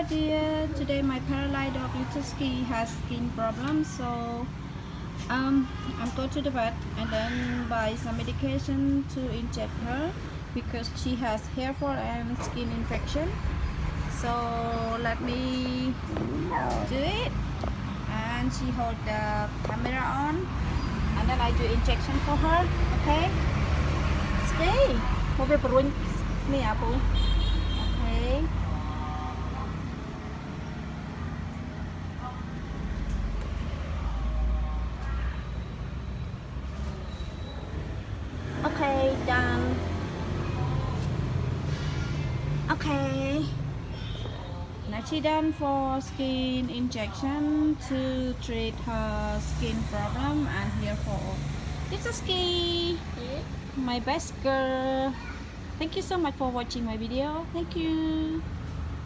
Dear, today my paralyzed dog Little Ski has skin problems, so I'm going to the vet and then buy some medication to inject her because she has hair fall and skin infection. So let me do it, and she hold the camera on, and then I do injection for her. Okay, stay. Okay. Okay, done. Okay. Now she done for skin injection to treat her skin problem and hair fall. It's a ski. My best girl. Thank you so much for watching my video. Thank you.